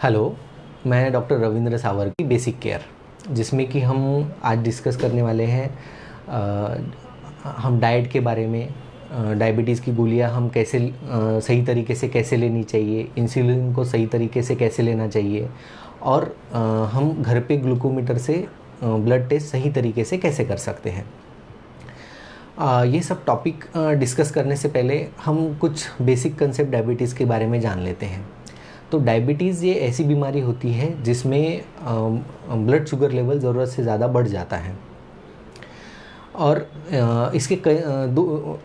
Hello, मैं doctor Ravindra सावर की basic care, जिसमें कि हम आज डिस्कस करने वाले हैं हम डाइट के बारे में। डायबिटीज़ की गोलियां हम कैसे सही तरीके से कैसे लेनी चाहिए, इंसुलिन को सही तरीके से कैसे लेना चाहिए, और हम घर पे ग्लूकोमीटर से ब्लड टेस्ट सही तरीके से कैसे कर सकते हैं। ये सब टॉपिक डिस्कस करने से पहले हम कुछ बेसिक कंसेप्ट डायबिटीज़ के बारे में जान लेते हैं। तो डायबिटीज़ ये ऐसी बीमारी होती है जिसमें ब्लड शुगर लेवल ज़रूरत से ज़्यादा बढ़ जाता है, और इसके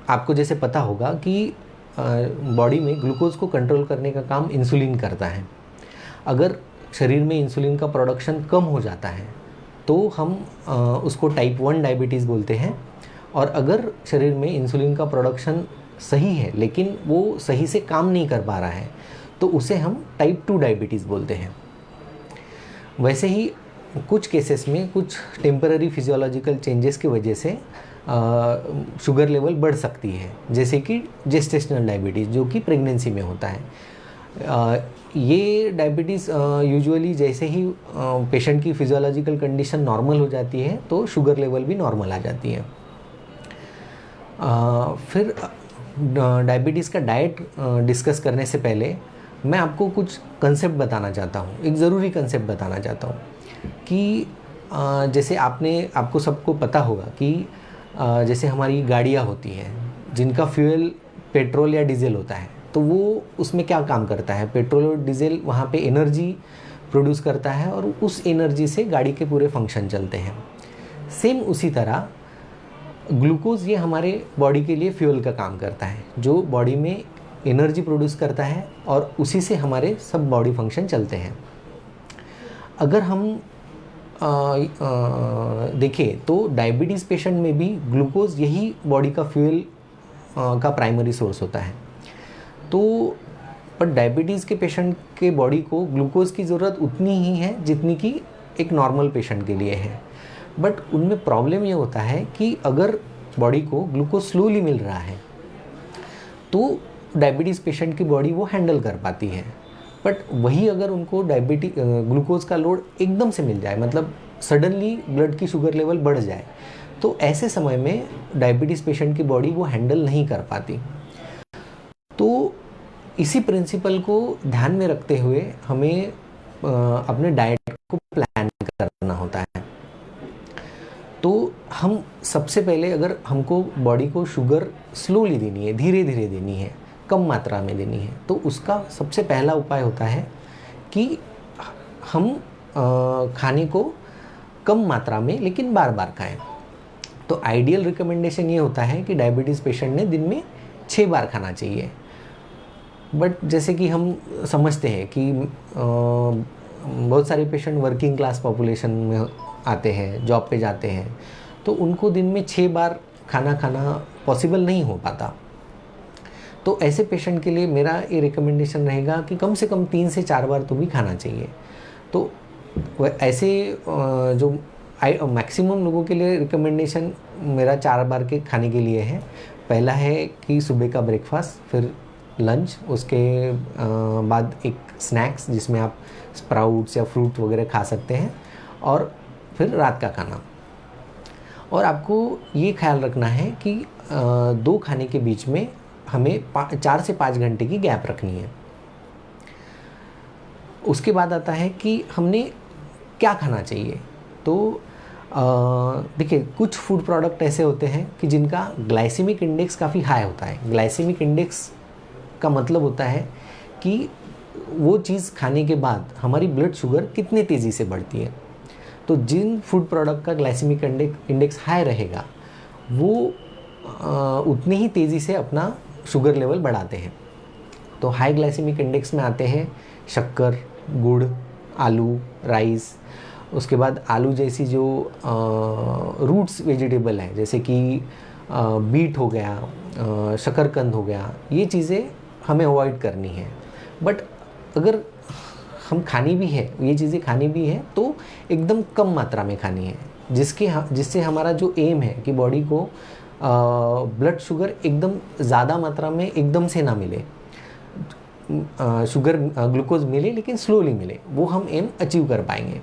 आपको जैसे पता होगा कि बॉडी में ग्लूकोज़ को कंट्रोल करने का काम इंसुलिन करता है। अगर शरीर में इंसुलिन का प्रोडक्शन कम हो जाता है तो हम उसको टाइप 1 डायबिटीज़ बोलते हैं, और अगर शरीर में इंसुलिन का प्रोडक्शन सही है लेकिन वो सही से काम नहीं कर पा रहा है तो उसे हम टाइप 2 डायबिटीज़ बोलते हैं। वैसे ही कुछ केसेस में कुछ टेम्पररी फिजियोलॉजिकल चेंजेस की वजह से शुगर लेवल बढ़ सकती है, जैसे कि जेस्टेशनल डायबिटीज़ जो कि प्रेगनेंसी में होता है। ये डायबिटीज़ यूजुअली जैसे ही पेशेंट की फिजियोलॉजिकल कंडीशन नॉर्मल हो जाती है तो शुगर लेवल भी नॉर्मल आ जाती है। फिर डायबिटीज़ का डाइट डिस्कस करने से पहले मैं आपको कुछ कंसेप्ट बताना चाहता हूँ, एक ज़रूरी कंसेप्ट बताना चाहता हूँ कि जैसे आपको सबको पता होगा कि जैसे हमारी गाड़ियाँ होती हैं जिनका फ्यूल पेट्रोल या डीजल होता है, तो वो उसमें क्या काम करता है, पेट्रोल और डीजल वहाँ पे एनर्जी प्रोड्यूस करता है और उस एनर्जी से गाड़ी के पूरे फंक्शन चलते हैं। सेम उसी तरह ग्लूकोज़ ये हमारे बॉडी के लिए फ्यूल का काम करता है, जो बॉडी में एनर्जी प्रोड्यूस करता है और उसी से हमारे सब बॉडी फंक्शन चलते हैं। अगर हम देखें तो डायबिटीज़ पेशेंट में भी ग्लूकोज़ यही बॉडी का फ्यूल का प्राइमरी सोर्स होता है। तो पर डायबिटीज़ के पेशेंट के बॉडी को ग्लूकोज़ की ज़रूरत उतनी ही है जितनी कि एक नॉर्मल पेशेंट के लिए है। बट उनमें प्रॉब्लम ये होता है कि अगर बॉडी को ग्लूकोज स्लोली मिल रहा है तो डायबिटीज़ पेशेंट की बॉडी वो हैंडल कर पाती है। बट वही अगर उनको ग्लूकोज का लोड एकदम से मिल जाए, मतलब सडनली ब्लड की शुगर लेवल बढ़ जाए, तो ऐसे समय में डायबिटीज़ पेशेंट की बॉडी वो हैंडल नहीं कर पाती। तो इसी प्रिंसिपल को ध्यान में रखते हुए हमें अपने डाइट को प्लान करना होता है। तो हम सबसे पहले, अगर हमको बॉडी को शुगर स्लोली देनी है, धीरे धीरे देनी है, कम मात्रा में देनी है, तो उसका सबसे पहला उपाय होता है कि हम खाने को कम मात्रा में लेकिन बार बार खाएं। तो आइडियल रिकमेंडेशन ये होता है कि डायबिटीज़ पेशेंट ने दिन में 6 बार खाना चाहिए। बट जैसे कि हम समझते हैं कि बहुत सारे पेशेंट वर्किंग क्लास पॉपुलेशन में आते हैं, जॉब पे जाते हैं, तो उनको दिन में 6 बार खाना खाना पॉसिबल नहीं हो पाता। तो ऐसे पेशेंट के लिए मेरा ये रिकमेंडेशन रहेगा कि कम से कम 3 से 4 बार तो भी खाना चाहिए। तो ऐसे जो मैक्सिमम लोगों के लिए रिकमेंडेशन मेरा 4 बार के खाने के लिए है। पहला है कि सुबह का ब्रेकफास्ट, फिर लंच, उसके बाद एक स्नैक्स जिसमें आप स्प्राउट्स या फ्रूट वगैरह खा सकते हैं, और फिर रात का खाना। और आपको ये ख्याल रखना है कि 2 खाने के बीच में हमें 4 से 5 घंटे की गैप रखनी है। उसके बाद आता है कि हमने क्या खाना चाहिए। तो देखिए, कुछ फूड प्रोडक्ट ऐसे होते हैं कि जिनका ग्लाइसेमिक इंडेक्स काफ़ी हाई होता है। ग्लाइसेमिक इंडेक्स का मतलब होता है कि वो चीज़ खाने के बाद हमारी ब्लड शुगर कितने तेज़ी से बढ़ती है। तो जिन फूड प्रोडक्ट का ग्लाइसेमिक इंडेक्स हाई रहेगा वो उतनी ही तेज़ी से अपना शुगर लेवल बढ़ाते हैं। तो हाई ग्लाइसेमिक इंडेक्स में आते हैं शक्कर, गुड़, आलू, राइस। उसके बाद आलू जैसी जो रूट्स वेजिटेबल है, जैसे कि बीट हो गया, शकरकंद हो गया, ये चीज़ें हमें अवॉइड करनी है। बट अगर हम खानी भी है, ये चीज़ें खानी भी है, तो एकदम कम मात्रा में खानी है, जिससे हमारा जो एम है कि बॉडी को ब्लड शुगर एकदम ज़्यादा मात्रा में एकदम से ना मिले। शुगर ग्लूकोज मिले लेकिन स्लोली मिले, वो हम एम अचीव कर पाएंगे।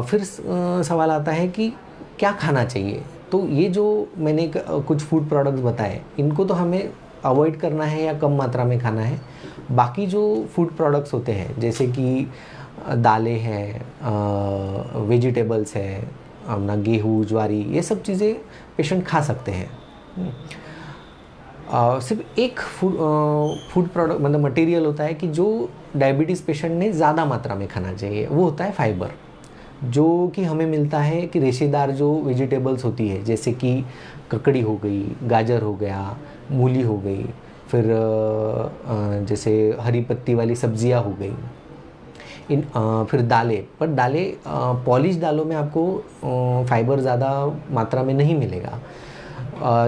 फिर सवाल आता है कि क्या खाना चाहिए। तो ये जो मैंने कुछ फूड प्रोडक्ट्स बताए, इनको तो हमें अवॉइड करना है या कम मात्रा में खाना है। बाकी जो फूड प्रोडक्ट्स होते हैं जैसे कि दालें हैं, वेजिटेबल्स है, अपना गेहूँ, ज्वारी, ये सब चीज़ें पेशेंट खा सकते हैं। सिर्फ एक फूड प्रोडक्ट मतलब मटेरियल होता है कि जो डायबिटीज़ पेशेंट ने ज़्यादा मात्रा में खाना चाहिए, वो होता है फाइबर, जो कि हमें मिलता है कि रेशेदार जो वेजिटेबल्स होती है, जैसे कि ककड़ी हो गई, गाजर हो गया, मूली हो गई, फिर जैसे हरी पत्ती वाली सब्जियां हो गई, फिर दालें। पर दालें, पॉलिश दालों में आपको फाइबर ज़्यादा मात्रा में नहीं मिलेगा।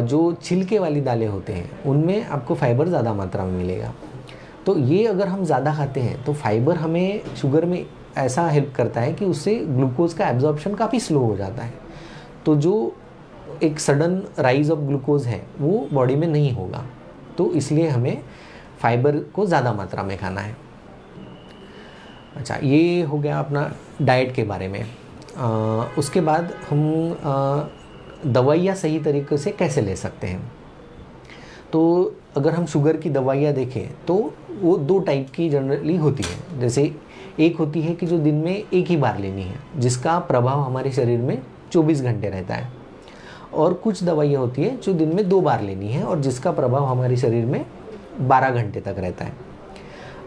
जो छिलके वाली दालें होते हैं उनमें आपको फाइबर ज़्यादा मात्रा में मिलेगा। तो ये अगर हम ज़्यादा खाते हैं तो फाइबर हमें शुगर में ऐसा हेल्प करता है कि उससे ग्लूकोज का एब्जॉर्प्शन काफ़ी स्लो हो जाता है। तो जो एक सडन राइज ऑफ ग्लूकोज है वो बॉडी में नहीं होगा। तो इसलिए हमें फाइबर को ज़्यादा मात्रा में खाना है। अच्छा, ये हो गया अपना डाइट के बारे में। उसके बाद हम दवाइयाँ सही तरीके से कैसे ले सकते हैं। तो अगर हम शुगर की दवाइयाँ देखें तो वो 2 टाइप की जनरली होती है। जैसे एक होती है कि जो दिन में एक ही बार लेनी है, जिसका प्रभाव हमारे शरीर में 24 घंटे रहता है, और कुछ दवाइयाँ होती है जो दिन में 2 बार लेनी है और जिसका प्रभाव हमारे शरीर में 12 घंटे तक रहता है।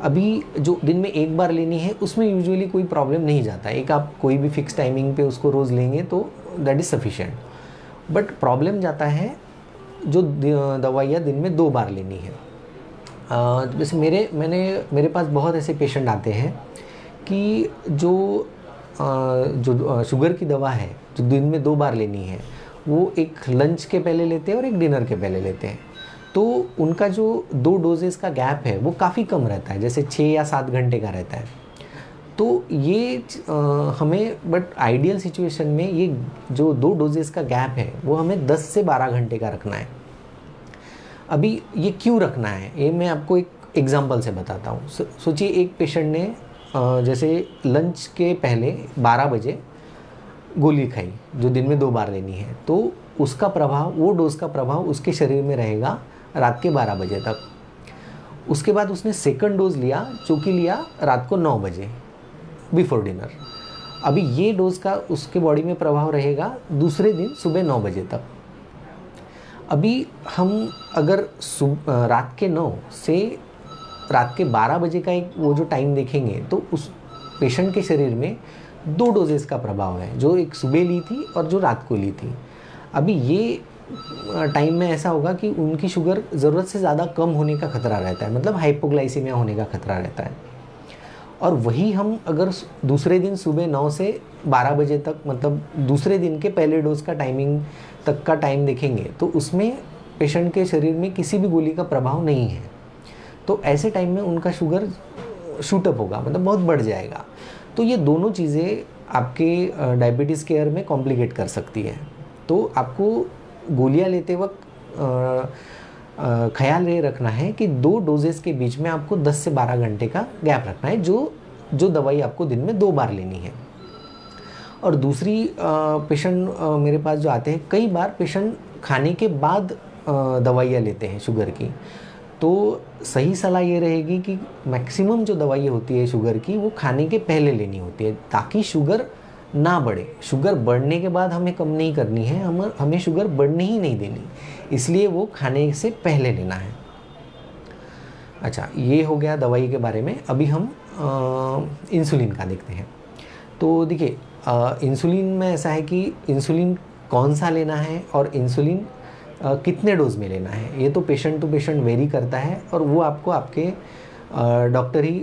अभी जो दिन में एक बार लेनी है उसमें यूजुअली कोई प्रॉब्लम नहीं जाता है। एक आप कोई भी फिक्स टाइमिंग पे उसको रोज़ लेंगे तो that is sufficient. But problem जाता है जो दवाइयाँ दिन में 2 बार लेनी है। जैसे मेरे पास बहुत ऐसे पेशेंट आते हैं कि जो शुगर की दवा है जो दिन में 2 बार लेनी है, वो एक लंच के पहले लेते हैं और एक डिनर के पहले लेते हैं। तो उनका जो 2 डोजेस का गैप है वो काफ़ी कम रहता है, जैसे 6 या 7 घंटे का रहता है। तो ये हमें, बट आइडियल सिचुएशन में ये जो 2 डोजेस का गैप है वो हमें 10 से 12 घंटे का रखना है। अभी ये क्यों रखना है, ये मैं आपको एक एग्जांपल से बताता हूँ। सोचिए एक पेशेंट ने जैसे लंच के पहले 12 बजे गोली खाई जो दिन में 2 बार लेनी है, तो उसका प्रभाव, वो डोज का प्रभाव उसके शरीर में रहेगा रात के 12 बजे तक। उसके बाद उसने सेकंड डोज लिया जो कि लिया रात को 9 बजे बिफोर डिनर। अभी ये डोज का उसके बॉडी में प्रभाव रहेगा दूसरे दिन सुबह 9 बजे तक। अभी हम अगर रात के 9 से रात के 12 बजे का एक वो जो टाइम देखेंगे तो उस पेशेंट के शरीर में 2 डोजेस का प्रभाव है, जो एक सुबह ली थी और जो रात को ली थी। अभी ये टाइम में ऐसा होगा कि उनकी शुगर ज़रूरत से ज़्यादा कम होने का खतरा रहता है, मतलब हाइपोग्लाइसीमिया होने का खतरा रहता है। और वही हम अगर दूसरे दिन सुबह 9 से 12 बजे तक, मतलब दूसरे दिन के पहले डोज का टाइमिंग तक का टाइम देखेंगे तो उसमें पेशेंट के शरीर में किसी भी गोली का प्रभाव नहीं है। तो ऐसे टाइम में उनका शुगर शूटअप होगा, मतलब बहुत बढ़ जाएगा। तो ये दोनों चीज़ें आपके डायबिटीज़ केयर में कॉम्प्लिकेट कर सकती है। तो आपको गोलियां लेते वक्त ख्याल ये रखना है कि 2 डोजेस के बीच में आपको 10 से 12 घंटे का गैप रखना है, जो दवाई आपको दिन में 2 बार लेनी है। और दूसरी, पेशेंट मेरे पास जो आते हैं, कई बार पेशेंट खाने के बाद दवाइयाँ लेते हैं शुगर की। तो सही सलाह ये रहेगी कि मैक्सिमम जो दवाइयाँ होती है शुगर की वो खाने के पहले लेनी होती है, ताकि शुगर ना बढ़े। शुगर बढ़ने के बाद हमें कम नहीं करनी है, हमें शुगर बढ़ने ही नहीं देनी, इसलिए वो खाने से पहले लेना है। अच्छा, ये हो गया दवाई के बारे में। अभी हम इंसुलिन का देखते हैं। तो देखिए, इंसुलिन में ऐसा है कि इंसुलिन कौन सा लेना है और इंसुलिन कितने डोज में लेना है, ये तो पेशेंट टू पेशेंट वेरी करता है, और वो आपको आपके डॉक्टर ही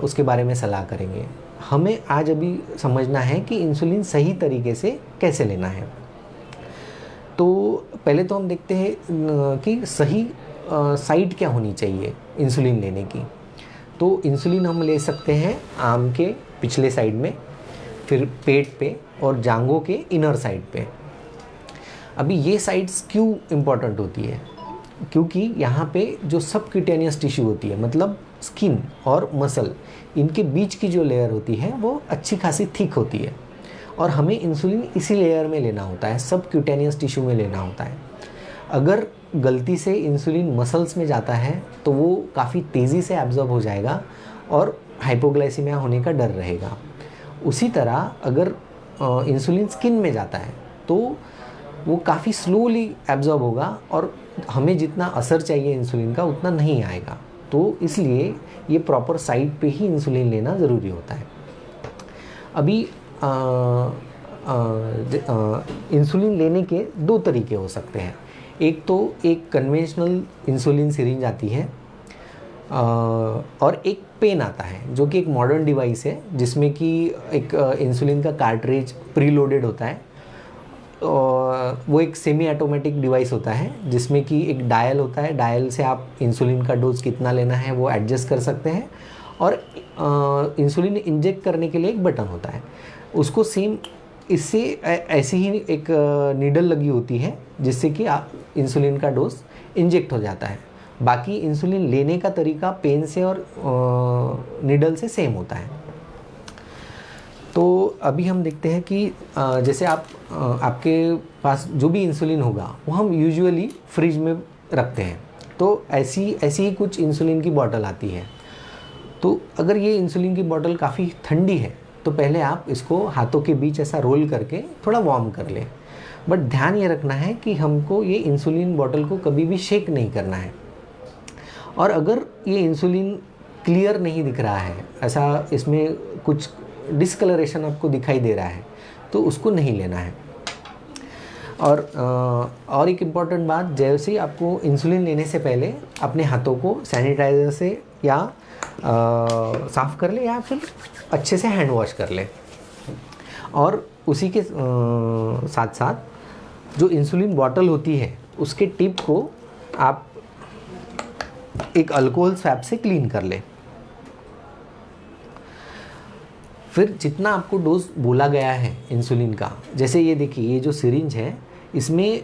उसके बारे में सलाह करेंगे। हमें आज अभी समझना है कि इंसुलिन सही तरीके से कैसे लेना है। तो पहले तो हम देखते हैं कि सही साइड क्या होनी चाहिए इंसुलिन लेने की। तो इंसुलिन हम ले सकते हैं आर्म के पिछले साइड में, फिर पेट पे और जांघों के इनर साइड पे। अभी ये साइड्स क्यों इम्पोर्टेंट होती है? क्योंकि यहाँ पे जो सबक्यूटेनियस टिश्यू होती है, मतलब स्किन और मसल, इनके बीच की जो लेयर होती है वो अच्छी खासी थिक होती है, और हमें इंसुलिन इसी लेयर में लेना होता है, सबक्यूटेनियस टिश्यू में लेना होता है। अगर गलती से इंसुलिन मसल्स में जाता है तो वो काफ़ी तेज़ी से एब्जॉर्ब हो जाएगा और हाइपोग्लाइसीमिया होने का डर रहेगा। उसी तरह अगर इंसुलिन स्किन में जाता है तो वो काफ़ी स्लोली एब्जॉर्ब होगा और हमें जितना असर चाहिए इंसुलिन का उतना नहीं आएगा। तो इसलिए ये प्रॉपर साइट पे ही इंसुलिन लेना ज़रूरी होता है। अभी इंसुलिन लेने के दो तरीके हो सकते हैं। एक तो एक कन्वेंशनल इंसुलिन सिरिंज आती है, और एक पेन आता है जो कि एक मॉडर्न डिवाइस है जिसमें कि एक इंसुलिन का कार्ट्रिज प्रीलोडेड होता है। वो एक सेमी ऑटोमेटिक डिवाइस होता है जिसमें कि एक डायल होता है, डायल से आप इंसुलिन का डोज कितना लेना है वो एडजस्ट कर सकते हैं, और इंसुलिन इंजेक्ट करने के लिए एक बटन होता है। उसको सेम इससे ऐसी ही एक नीडल लगी होती है जिससे कि इंसुलिन का डोज इंजेक्ट हो जाता है। बाकी इंसुलिन लेने का तरीका पेन से और नीडल से सेम होता है। तो अभी हम देखते हैं कि जैसे आपके पास जो भी इंसुलिन होगा वो हम यूजुअली फ्रिज में रखते हैं। तो ऐसी ही कुछ इंसुलिन की बॉटल आती है। तो अगर ये इंसुलिन की बॉटल काफ़ी ठंडी है तो पहले आप इसको हाथों के बीच ऐसा रोल करके थोड़ा वार्म कर लें। बट ध्यान ये रखना है कि हमको ये इंसुलिन बॉटल को कभी भी शेक नहीं करना है। और अगर ये इंसुलिन क्लियर नहीं दिख रहा है, ऐसा इसमें कुछ डिस्कलरेशन आपको दिखाई दे रहा है, तो उसको नहीं लेना है। और एक इम्पॉर्टेंट बात, जैसे ही आपको इंसुलिन लेने से पहले अपने हाथों को सैनिटाइज़र से या साफ़ कर ले या फिर अच्छे से हैंड वॉश कर ले। और उसी के साथ साथ जो इंसुलिन बॉटल होती है उसके टिप को आप एक अल्कोहल स्वैब से क्लीन कर ले। फिर जितना आपको डोज बोला गया है इंसुलिन का, जैसे ये देखिए, ये जो सिरिंज है इसमें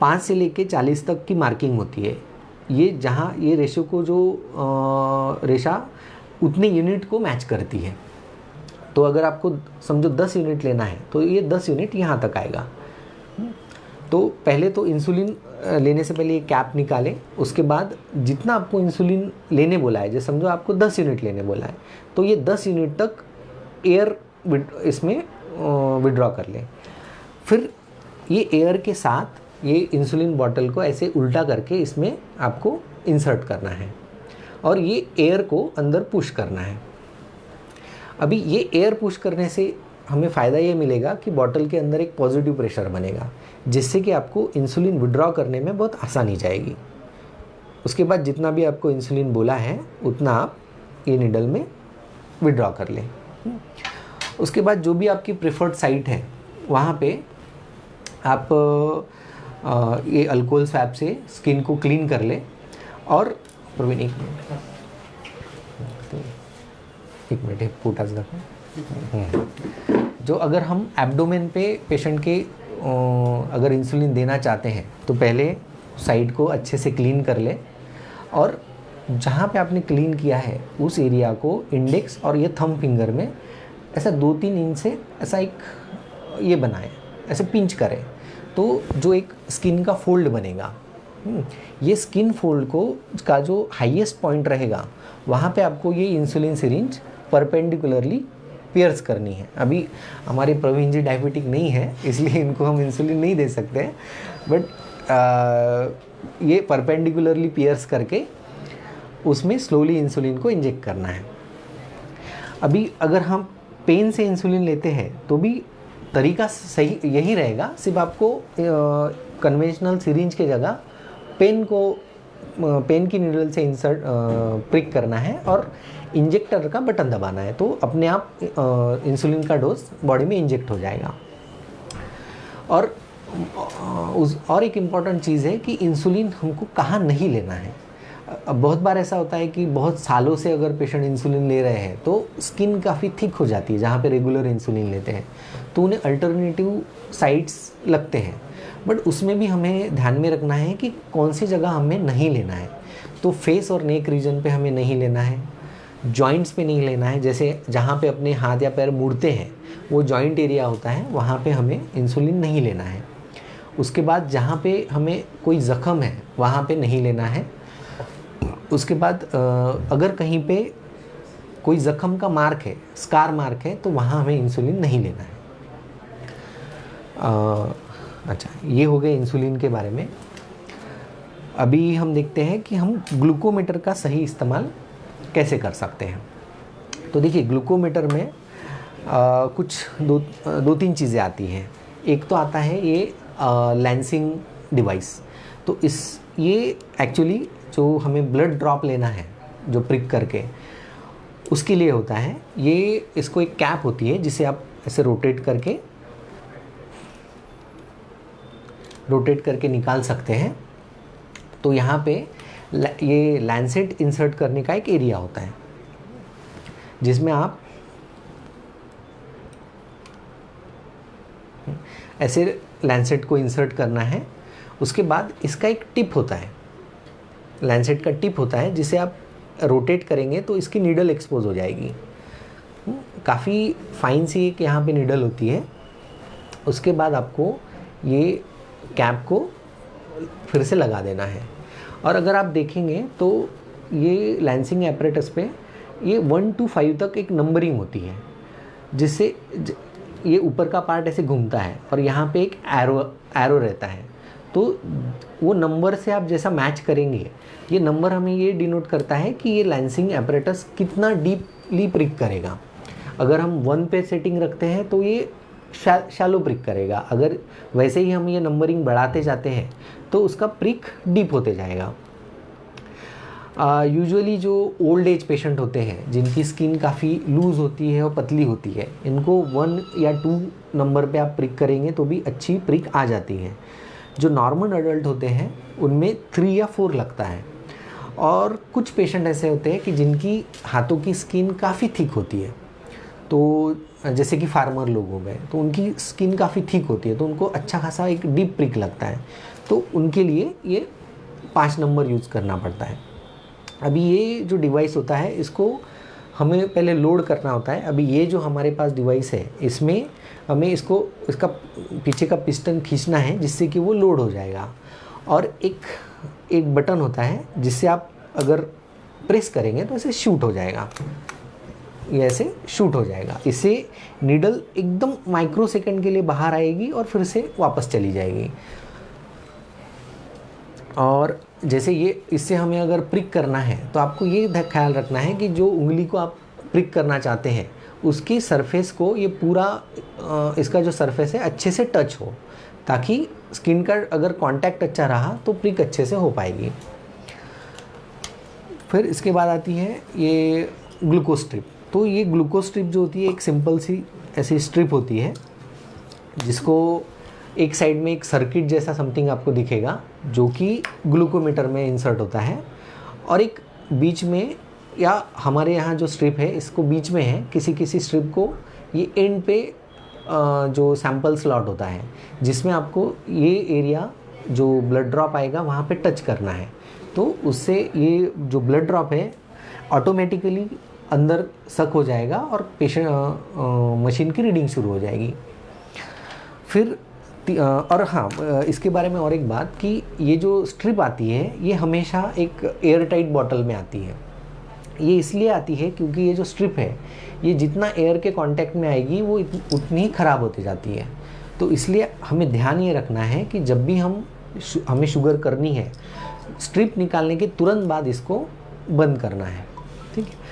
5 से लेके 40 तक की मार्किंग होती है। ये जहाँ ये रेशो को जो रेशा उतने यूनिट को मैच करती है। तो अगर आपको समझो 10 यूनिट लेना है तो ये 10 यूनिट यहाँ तक आएगा। तो पहले तो इंसुलिन लेने से पहले ये कैप निकालें। उसके बाद जितना आपको इंसुलिन लेने बोला है, जैसे समझो आपको 10 यूनिट लेने बोला है, तो ये 10 यूनिट तक एयर इसमें विड्रॉ कर लें। फिर ये एयर के साथ ये इंसुलिन बॉटल को ऐसे उल्टा करके इसमें आपको इंसर्ट करना है और ये एयर को अंदर पुश करना है। अभी ये एयर पुश करने से हमें फ़ायदा ये मिलेगा कि बॉटल के अंदर एक पॉजिटिव प्रेशर बनेगा, जिससे कि आपको इंसुलिन विड्रॉ करने में बहुत आसानी जाएगी। उसके बाद जितना भी आपको इंसुलिन बोला है उतना आप ये नीडल में विड्रॉ कर लें। उसके बाद जो भी आपकी प्रेफर्ड साइट है वहाँ पे आप ये अल्कोहल स्वैब से स्किन को क्लीन कर ले। और प्रवीण एक मिनट फूटास जो अगर हम एब्डोमेन पे पेशेंट के अगर इंसुलिन देना चाहते हैं तो पहले साइड को अच्छे से क्लीन कर ले, और जहाँ पे आपने क्लीन किया है उस एरिया को इंडेक्स और ये थंब फिंगर में ऐसा 2-3 इंच से ऐसा एक ये बनाए, ऐसे पिंच करें, तो जो एक स्किन का फोल्ड बनेगा, ये स्किन फोल्ड को का जो हाईएस्ट पॉइंट रहेगा वहाँ पे आपको ये इंसुलिन सिरिंज परपेंडिकुलरली पियर्स करनी है। अभी हमारे प्रवीण जी डायबिटिक नहीं है इसलिए इनको हम इंसुलिन नहीं दे सकते, बट ये परपेंडिकुलरली पियर्स करके उसमें स्लोली इंसुलिन को इंजेक्ट करना है। अभी अगर हम पेन से इंसुलिन लेते हैं तो भी तरीका सही यही रहेगा, सिर्फ आपको कन्वेंशनल सिरिंज के जगह पेन की नीडल से इंसर्ट प्रिक करना है और इंजेक्टर का बटन दबाना है, तो अपने आप इंसुलिन का डोज बॉडी में इंजेक्ट हो जाएगा। और एक इम्पॉर्टेंट चीज़ है कि इंसुलिन हमको कहाँ नहीं लेना है। अब बहुत बार ऐसा होता है कि बहुत सालों से अगर पेशेंट इंसुलिन ले रहे हैं तो स्किन काफ़ी थिक हो जाती है जहाँ पे रेगुलर इंसुलिन लेते हैं, तो उन्हें अल्टरनेटिव साइट्स लगते हैं। बट उसमें भी हमें ध्यान में रखना है कि कौन सी जगह हमें नहीं लेना है। तो फेस और नेक रीजन पे हमें नहीं लेना है, जॉइंट्स पे नहीं लेना है, जैसे जहाँ पे अपने हाथ या पैर मुड़ते हैं वो जॉइंट एरिया होता है, वहाँ पे हमें इंसुलिन नहीं लेना है। उसके बाद जहाँ पे हमें कोई ज़ख़म है वहाँ पे नहीं लेना है। उसके बाद अगर कहीं पे कोई ज़ख़म का मार्क है, स्कार मार्क है, तो वहाँ हमें इंसुलिन नहीं लेना है। अच्छा, ये हो गए इंसुलिन के बारे में। अभी हम देखते हैं कि हम ग्लूकोमीटर का सही इस्तेमाल कैसे कर सकते हैं। तो देखिए, ग्लूकोमीटर में कुछ दो तीन चीज़ें आती हैं। एक तो आता है ये लेंसिंग डिवाइस। तो ये एक्चुअली जो हमें ब्लड ड्रॉप लेना है, जो प्रिक करके, उसके लिए होता है। ये इसको एक कैप होती है जिसे आप ऐसे रोटेट करके निकाल सकते हैं। तो यहाँ पे ये लैंसेट इंसर्ट करने का एक एरिया होता है जिसमें आप ऐसे लैंसेट को इंसर्ट करना है। उसके बाद इसका एक टिप होता है, लैंसेट का टिप होता है, जिसे आप रोटेट करेंगे तो इसकी नीडल एक्सपोज हो जाएगी। काफ़ी फाइन सी एक यहाँ पे नीडल होती है। उसके बाद आपको ये कैप को फिर से लगा देना है। और अगर आप देखेंगे तो ये लैंसिंग एपरेटस पे ये 1 to 5 तक एक नंबरिंग होती है, जिससे ये ऊपर का पार्ट ऐसे घूमता है और यहाँ पे एक एरो रहता है। तो वो नंबर से आप जैसा मैच करेंगे, ये नंबर हमें ये डिनोट करता है कि ये लैंसिंग एपरेटस कितना डीपली प्रिक करेगा। अगर हम 1 पे सेटिंग रखते हैं तो ये शैलो प्रिक करेगा। अगर वैसे ही हम ये नंबरिंग बढ़ाते जाते हैं तो उसका प्रिक डीप होते जाएगा। यूजुअली जो ओल्ड एज पेशेंट होते हैं जिनकी स्किन काफ़ी लूज़ होती है और पतली होती है, इनको 1 या 2 नंबर पे आप प्रिक करेंगे तो भी अच्छी प्रिक आ जाती है। जो नॉर्मल अडल्ट होते हैं उनमें 3 या 4 लगता है। और कुछ पेशेंट ऐसे होते हैं कि जिनकी हाथों की स्किन काफ़ी थिक होती है, तो जैसे कि फार्मर लोग हो गए, तो उनकी स्किन काफ़ी थिक होती है, तो उनको अच्छा खासा एक डीप प्रिक लगता है। तो उनके लिए ये 5 नंबर यूज़ करना पड़ता है। अभी ये जो डिवाइस होता है इसको हमें पहले लोड करना होता है। अभी ये जो हमारे पास डिवाइस है, इसमें हमें इसका पीछे का पिस्टन खींचना है जिससे कि वो लोड हो जाएगा। और एक बटन होता है जिससे आप अगर प्रेस करेंगे तो ऐसे शूट हो जाएगा, ये ऐसे शूट हो जाएगा। इससे नीडल एकदम माइक्रो सेकंड के लिए बाहर आएगी और फिर से वापस चली जाएगी। और जैसे ये इससे हमें अगर प्रिक करना है तो आपको ये ख्याल रखना है कि जो उंगली को आप प्रिक करना चाहते हैं उसकी सरफेस को ये पूरा इसका जो सरफेस है अच्छे से टच हो, ताकि स्किन का अगर कांटेक्ट अच्छा रहा तो प्रिक अच्छे से हो पाएगी। फिर इसके बाद आती है ये ग्लूकोज स्ट्रिप। तो ये ग्लूकोज स्ट्रिप जो होती है एक सिंपल सी ऐसी स्ट्रिप होती है जिसको एक साइड में एक सर्किट जैसा समथिंग आपको दिखेगा जो कि ग्लूकोमीटर में इंसर्ट होता है, और एक बीच में, या हमारे यहाँ जो स्ट्रिप है इसको बीच में है, किसी स्ट्रिप को ये एंड पे जो सैंपल स्लॉट होता है जिसमें आपको ये एरिया जो ब्लड ड्रॉप आएगा वहाँ पे टच करना है। तो उससे ये जो ब्लड ड्रॉप है ऑटोमेटिकली अंदर सक हो जाएगा और पेशेंट मशीन की रीडिंग शुरू हो जाएगी। फिर और हाँ, इसके बारे में और एक बात कि ये जो स्ट्रिप आती है ये हमेशा एक एयर टाइट बॉटल में आती है। ये इसलिए आती है क्योंकि ये जो स्ट्रिप है ये जितना एयर के कांटेक्ट में आएगी वो उतनी ही ख़राब होती जाती है। तो इसलिए हमें ध्यान ये रखना है कि जब भी हमें शुगर करनी है, स्ट्रिप निकालने के तुरंत बाद इसको बंद करना है, ठीक है।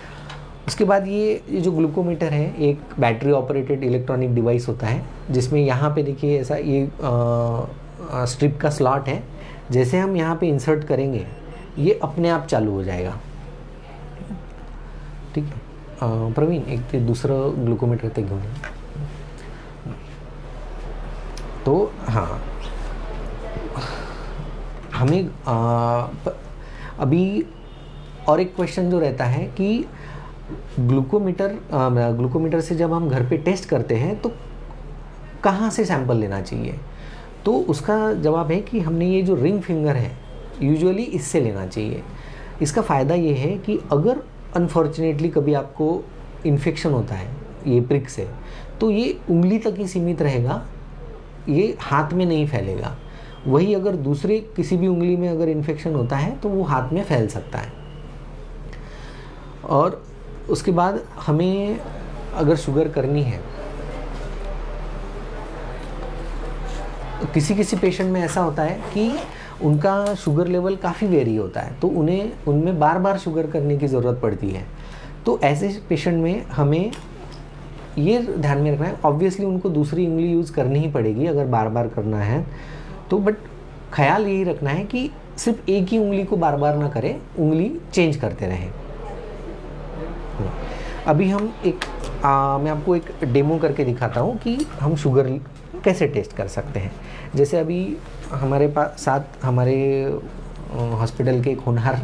उसके बाद ये जो ग्लूकोमीटर है एक बैटरी ऑपरेटेड इलेक्ट्रॉनिक डिवाइस होता है जिसमें यहाँ पे देखिए ऐसा ये स्ट्रिप का स्लॉट है। जैसे हम यहाँ पे इंसर्ट करेंगे ये अपने आप चालू हो जाएगा, ठीक है। प्रवीण एक ते दुसरं ग्लूकोमीटर ते घेऊन ये। तो हाँ, हमें अभी और एक क्वेश्चन जो रहता है कि ग्लूकोमीटर से जब हम घर पे टेस्ट करते हैं तो कहाँ से सैंपल लेना चाहिए, तो उसका जवाब है कि हमने ये जो रिंग फिंगर है यूजुअली इससे लेना चाहिए। इसका फ़ायदा ये है कि अगर अनफॉर्चुनेटली कभी आपको इन्फेक्शन होता है ये प्रिक से, तो ये उंगली तक ही सीमित रहेगा, ये हाथ में नहीं फैलेगा। वही अगर दूसरे किसी भी उंगली में अगर इन्फेक्शन होता है तो वो हाथ में फैल सकता है। और उसके बाद हमें अगर शुगर करनी है, किसी किसी पेशेंट में ऐसा होता है कि उनका शुगर लेवल काफ़ी वेरी होता है, तो उनमें बार बार शुगर करने की ज़रूरत पड़ती है। तो ऐसे पेशेंट में हमें ये ध्यान में रखना है, ऑब्वियसली उनको दूसरी उंगली यूज़ करनी ही पड़ेगी अगर बार बार करना है तो, बट ख्याल यही रखना है कि सिर्फ एक ही उंगली को बार बार ना करें, उंगली चेंज करते रहें। अभी हम मैं आपको एक डेमो करके दिखाता हूँ कि हम शुगर कैसे टेस्ट कर सकते हैं। जैसे अभी हमारे साथ हमारे हॉस्पिटल के एक होनहार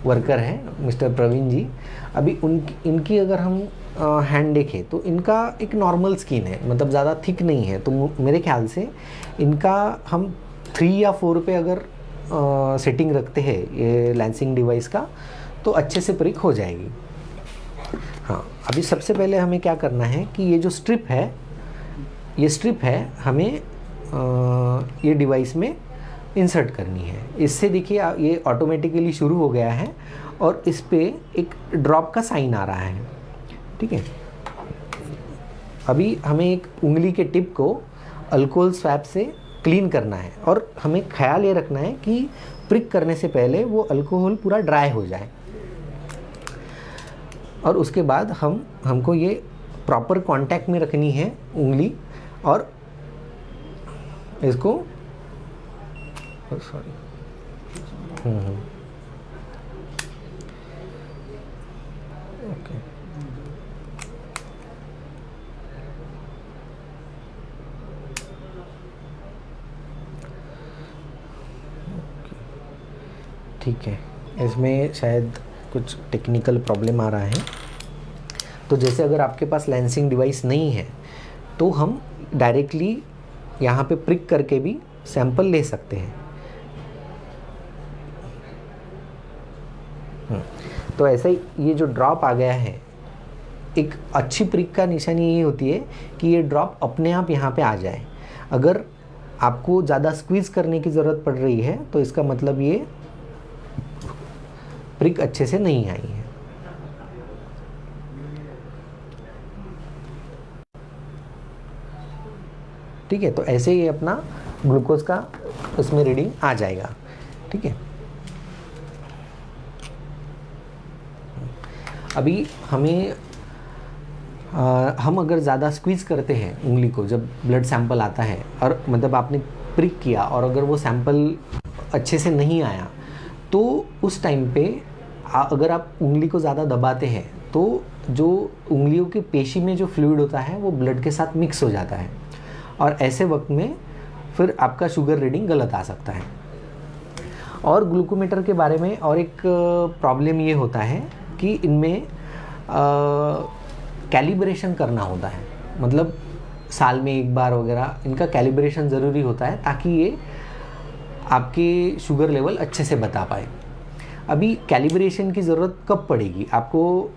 वर्कर हैं मिस्टर प्रवीण जी। अभी इनकी अगर हम हैंड देखें तो इनका एक नॉर्मल स्किन है, मतलब ज़्यादा थिक नहीं है, तो मेरे ख्याल से इनका हम 3 या 4 पे अगर सेटिंग रखते हैं ये लैंसिंग डिवाइस का तो अच्छे से प्रिक हो जाएगी। हाँ, अभी सबसे पहले हमें क्या करना है कि ये जो स्ट्रिप है हमें ये डिवाइस में इंसर्ट करनी है। इससे देखिए ये ऑटोमेटिकली शुरू हो गया है और इस पे एक ड्रॉप का साइन आ रहा है, ठीक है। अभी हमें एक उंगली के टिप को अल्कोहल स्वैब से क्लीन करना है और हमें ख्याल ये रखना है कि प्रिक करने से पहले वो अल्कोहल पूरा ड्राई हो जाए। और उसके बाद हमको ये प्रॉपर कांटेक्ट में रखनी है उंगली और इसको सॉरी ओके ठीक है, इसमें शायद कुछ टेक्निकल प्रॉब्लम आ रहा है। तो जैसे अगर आपके पास लैंसिंग डिवाइस नहीं है तो हम डायरेक्टली यहाँ पे प्रिक करके भी सैंपल ले सकते हैं। तो ऐसा ही ये जो ड्रॉप आ गया है, एक अच्छी प्रिक का निशानी यही होती है कि ये ड्रॉप अपने आप यहाँ पे आ जाए। अगर आपको ज़्यादा स्क्वीज़ करने की ज़रूरत पड़ रही है तो इसका मतलब ये प्रिक अच्छे से नहीं आई है। ठीक है, तो ऐसे ही अपना ग्लूकोज का उसमें रीडिंग आ जाएगा, ठीक है। अभी हमें हम अगर ज़्यादा स्क्वीज़ करते हैं उंगली को, जब ब्लड सैंपल आता है और मतलब आपने प्रिक किया और अगर वो सैंपल अच्छे से नहीं आया तो उस टाइम पे अगर आप उंगली को ज़्यादा दबाते हैं तो जो उंगलियों की पेशी में जो फ्लूइड होता है वो ब्लड के साथ मिक्स हो जाता है और ऐसे वक्त में फिर आपका शुगर रीडिंग गलत आ सकता है। और ग्लूकोमीटर के बारे में और एक प्रॉब्लम ये होता है कि इनमें कैलिब्रेशन करना होता है, मतलब साल में एक बार वगैरह इनका कैलिब्रेशन ज़रूरी होता है ताकि ये आपके शुगर लेवल अच्छे से बता पाए। अभी कैलिब्रेशन की ज़रूरत कब पड़ेगी आपको,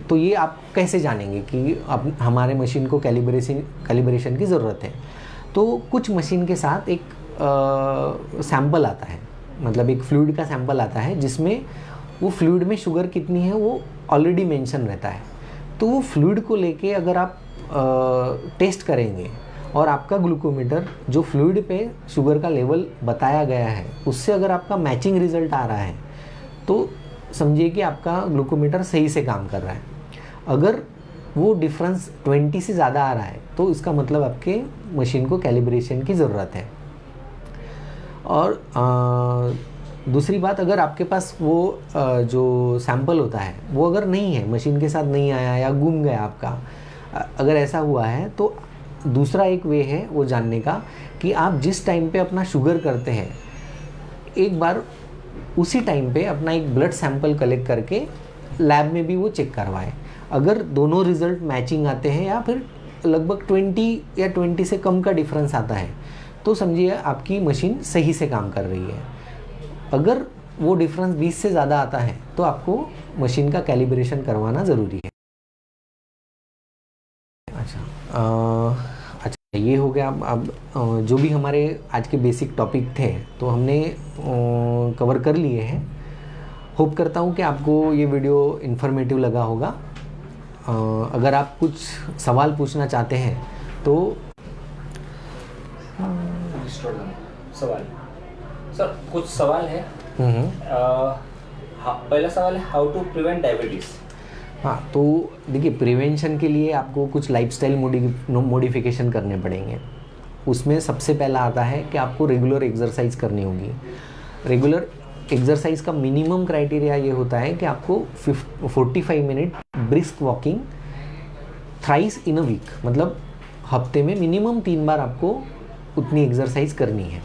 तो ये आप कैसे जानेंगे कि अब हमारे मशीन को कैलिब्रेशन की ज़रूरत है। तो कुछ मशीन के साथ एक सैंपल आता है, मतलब एक फ्लूइड का सैंपल आता है जिसमें वो फ्लूइड में शुगर कितनी है वो ऑलरेडी मेंशन रहता है। तो वो फ्लूइड को लेके अगर आप टेस्ट करेंगे और आपका ग्लूकोमीटर जो फ्लूइड पे शुगर का लेवल बताया गया है उससे अगर आपका मैचिंग रिजल्ट आ रहा है तो समझिए कि आपका ग्लूकोमीटर सही से काम कर रहा है। अगर वो डिफरेंस 20 से ज़्यादा आ रहा है तो इसका मतलब आपके मशीन को कैलिब्रेशन की ज़रूरत है। और दूसरी बात, अगर आपके पास वो जो सैंपल होता है वो अगर नहीं है, मशीन के साथ नहीं आया या गुम गया आपका, अगर ऐसा हुआ है तो दूसरा एक वे है वो जानने का कि आप जिस टाइम पे अपना शुगर करते हैं एक बार उसी टाइम पे अपना एक ब्लड सैंपल कलेक्ट करके लैब में भी वो चेक करवाएं। अगर दोनों रिजल्ट मैचिंग आते हैं या फिर लगभग 20 या 20 से कम का डिफरेंस आता है तो समझिए आपकी मशीन सही से काम कर रही है। अगर वो डिफरेंस 20 से ज़्यादा आता है तो आपको मशीन का कैलिब्रेशन करवाना ज़रूरी है। अच्छा, ये हो गया। अब जो भी हमारे आज के बेसिक टॉपिक थे तो हमने कवर कर लिए हैं। होप करता हूँ कि आपको ये वीडियो इन्फॉर्मेटिव लगा होगा। अगर आप कुछ सवाल पूछना चाहते हैं तो सवाल सर, कुछ सवाल है। पहला सवाल है, हाउ टू प्रिवेंट डायबिटीज़। हाँ, तो देखिए प्रिवेंशन के लिए आपको कुछ लाइफस्टाइल मॉडिफिकेशन करने पड़ेंगे। उसमें सबसे पहला आता है कि आपको रेगुलर एक्सरसाइज करनी होगी। रेगुलर एक्सरसाइज का मिनिमम क्राइटेरिया ये होता है कि आपको 45 minute brisk walking thrice in a week, मतलब हफ्ते में मिनिमम 3 बार आपको उतनी एक्सरसाइज करनी है।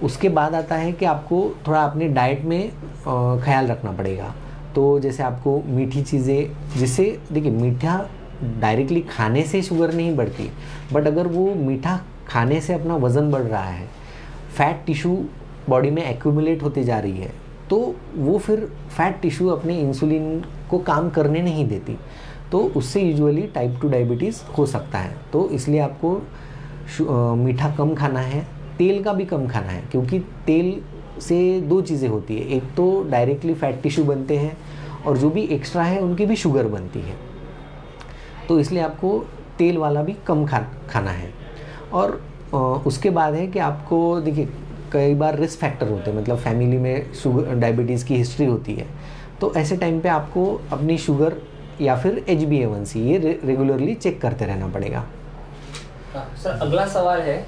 उसके बाद आता है कि आपको थोड़ा अपने डाइट में ख्याल रखना पड़ेगा। तो जैसे आपको मीठी चीज़ें, जिससे देखिए मीठा डायरेक्टली खाने से शुगर नहीं बढ़ती, बट अगर वो मीठा खाने से अपना वज़न बढ़ रहा है, फैट टिश्यू बॉडी में एक्यूमुलेट होती जा रही है, तो वो फिर फैट टिश्यू अपने इंसुलिन को काम करने नहीं देती, तो उससे यूजुअली टाइप 2 डायबिटीज़ हो सकता है। तो इसलिए आपको मीठा कम खाना है, तेल का भी कम खाना है, क्योंकि तेल से 2 चीज़ें होती है। एक तो डायरेक्टली फैट टिश्यू बनते हैं और जो भी एक्स्ट्रा है उनकी भी शुगर बनती है, तो इसलिए आपको तेल वाला भी कम खाना है। और उसके बाद है कि आपको देखिए कई बार रिस्क फैक्टर होते हैं, मतलब फैमिली में शुगर डायबिटीज़ की हिस्ट्री होती है, तो ऐसे टाइम पे आपको अपनी शुगर या फिर HbA1c ये रेगुलरली चेक करते रहना पड़ेगा। सर, अगला सवाल है,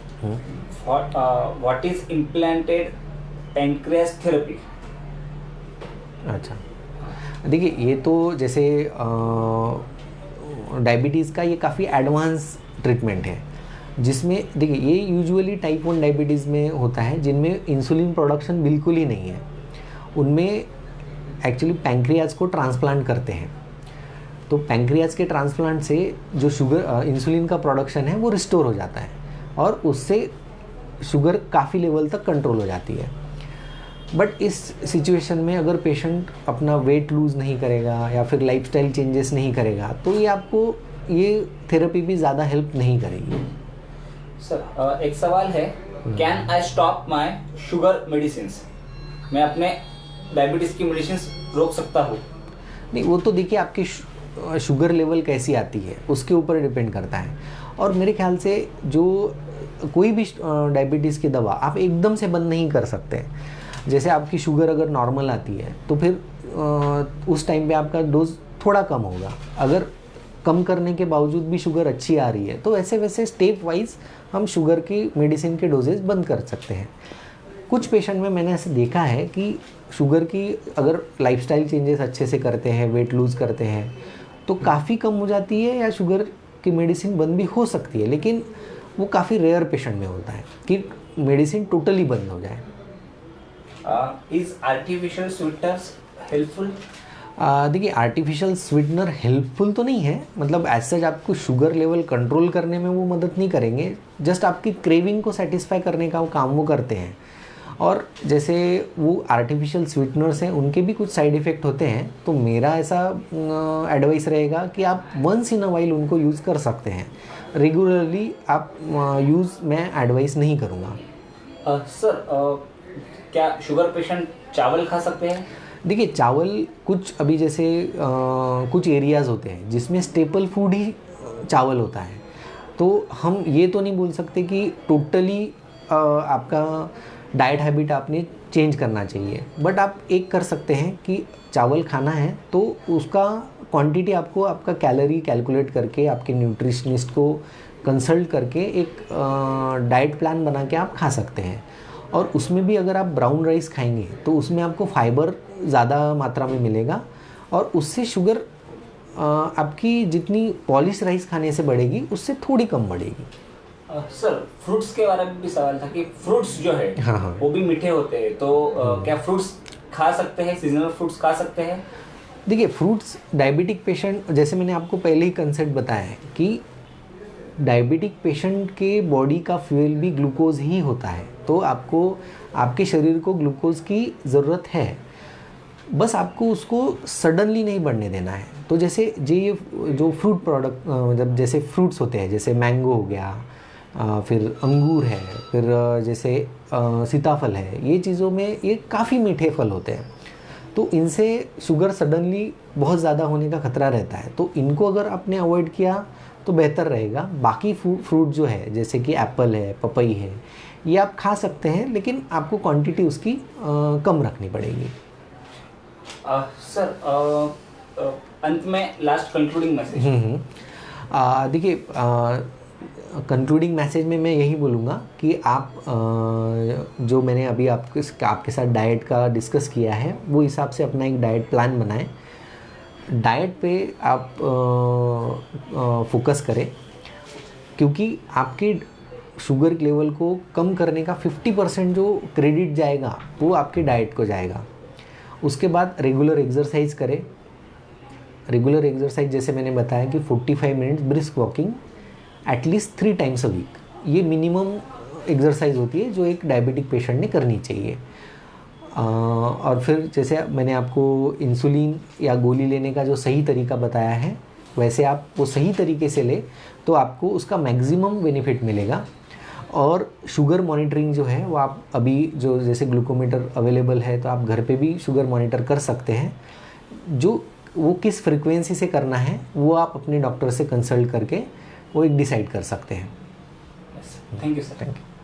what is implanted pancreas therapy. अच्छा, देखिए ये तो जैसे डायबिटीज़ का ये काफ़ी एडवांस ट्रीटमेंट है, जिसमें देखिए ये यूजुअली टाइप 1 डायबिटीज़ में होता है, जिनमें इंसुलिन प्रोडक्शन बिल्कुल ही नहीं है। उनमें एक्चुअली पैंक्रियाज को ट्रांसप्लांट करते हैं, तो पैंक्रियाज के ट्रांसप्लांट से जो शुगर इंसुलिन का प्रोडक्शन है वो रिस्टोर हो जाता है और उससे शुगर काफ़ी लेवल तक कंट्रोल हो जाती है। बट इस सिचुएशन में अगर पेशेंट अपना वेट लूज़ नहीं करेगा या फिर लाइफस्टाइल चेंजेस नहीं करेगा तो ये आपको ये थेरेपी भी ज़्यादा हेल्प नहीं करेगी। सर, एक सवाल है, can I stop my sugar medicine. मैं अपने डायबिटीज़ की मेडिसिन रोक सकता हूँ? नहीं, वो तो देखिए आपकी शुगर लेवल कैसी आती है उसके ऊपर डिपेंड करता है। और मेरे ख्याल से जो कोई भी डायबिटीज़ की दवा आप एकदम से बंद नहीं कर सकते। जैसे आपकी शुगर अगर नॉर्मल आती है तो फिर उस टाइम पे आपका डोज थोड़ा कम होगा। अगर कम करने के बावजूद भी शुगर अच्छी आ रही है तो ऐसे वैसे स्टेप वाइज हम शुगर की मेडिसिन के डोजेज बंद कर सकते हैं। कुछ पेशेंट में मैंने ऐसे देखा है कि शुगर की अगर लाइफस्टाइल चेंजेस अच्छे से करते हैं, वेट लूज़ करते हैं, तो काफ़ी कम हो जाती है या शुगर की मेडिसिन बंद भी हो सकती है, लेकिन वो काफ़ी रेयर पेशेंट में होता है कि मेडिसिन टोटली बंद हो जाए। Is artificial sweeteners helpful? देखिए आर्टिफिशियल स्वीटनर हेल्पफुल तो नहीं है, मतलब एज सच आपको शुगर लेवल कंट्रोल करने में वो मदद नहीं करेंगे, जस्ट आपकी क्रेविंग को सेटिस्फाई करने का वो काम वो करते हैं। और जैसे वो आर्टिफिशियल स्वीटनर्स हैं उनके भी कुछ साइड इफ़ेक्ट होते हैं, तो मेरा ऐसा एडवाइस रहेगा कि आप वंस इन अ वाइल उनको यूज़ कर सकते हैं, रेगुलरली आप यूज़ मैं एडवाइस नहीं करूँगा। सर, क्या शुगर पेशेंट चावल खा सकते हैं? देखिए चावल कुछ अभी जैसे कुछ एरियाज़ होते हैं जिसमें स्टेपल फूड ही चावल होता है, तो हम ये तो नहीं बोल सकते कि टोटली आपका डाइट हैबिट आपने चेंज करना चाहिए, बट आप एक कर सकते हैं कि चावल खाना है तो उसका क्वांटिटी आपको आपका कैलोरी कैलकुलेट करके आपके न्यूट्रिशनिस्ट को कंसल्ट करके एक डाइट प्लान बना के आप खा सकते हैं। और उसमें भी अगर आप ब्राउन राइस खाएंगे तो उसमें आपको फाइबर ज़्यादा मात्रा में मिलेगा और उससे शुगर आपकी जितनी पॉलिश राइस खाने से बढ़ेगी उससे थोड़ी कम बढ़ेगी। सर, फ्रूट्स के बारे में भी सवाल था कि फ्रूट्स जो है हाँ। वो भी मीठे होते हैं, तो क्या फ्रूट्स खा सकते हैं, सीजनल फ्रूट्स खा सकते हैं? देखिए, फ्रूट्स डायबिटिक पेशेंट, जैसे मैंने आपको पहले ही कंसेप्ट बताया है कि डायबिटिक पेशेंट के बॉडी का फ्यूल भी ग्लूकोज ही होता है, तो आपको आपके शरीर को ग्लूकोज की ज़रूरत है, बस आपको उसको सडनली नहीं बढ़ने देना है। तो जैसे ये जो फ्रूट प्रोडक्ट मतलब जैसे फ्रूट्स होते हैं, जैसे मैंगो हो गया, फिर अंगूर है, फिर जैसे सीताफल है, ये चीज़ों में ये काफ़ी मीठे फल होते हैं, तो इनसे शुगर सडनली बहुत ज़्यादा होने का खतरा रहता है। तो इनको अगर आपने अवॉइड किया तो बेहतर रहेगा। बाकी फ्रूट जो है, जैसे कि एप्पल है, पपई है, ये आप खा सकते हैं, लेकिन आपको क्वांटिटी उसकी कम रखनी पड़ेगी। सर, अंत में लास्ट कंक्लूडिंग मैसेज। देखिए, कंक्लूडिंग मैसेज में मैं यही बोलूँगा कि आप जो मैंने अभी आपके साथ डाइट का डिस्कस किया है, वो हिसाब से अपना एक डाइट प्लान बनाएं। डाइट पे आप फोकस करें, क्योंकि आपके शुगर लेवल को कम करने का 50% जो क्रेडिट जाएगा वो आपके डाइट को जाएगा। उसके बाद रेगुलर एक्सरसाइज करें। रेगुलर एक्सरसाइज जैसे मैंने बताया कि 45 minutes brisk walking at least 3 times a week, ये मिनिमम एक्सरसाइज होती है जो एक डायबिटिक पेशेंट ने करनी चाहिए। और फिर जैसे मैंने आपको इंसुलिन या गोली लेने का जो सही तरीका बताया है, वैसे आप वो सही तरीके से ले तो आपको उसका मैक्सिमम बेनिफिट मिलेगा। और शुगर मॉनिटरिंग जो है वो आप अभी जो जैसे ग्लूकोमीटर अवेलेबल है, तो आप घर पे भी शुगर मॉनिटर कर सकते हैं। जो वो किस फ्रीक्वेंसी से करना है वो आप अपने डॉक्टर से कंसल्ट करके वो एक डिसाइड कर सकते हैं। Thank you sir. Thank you.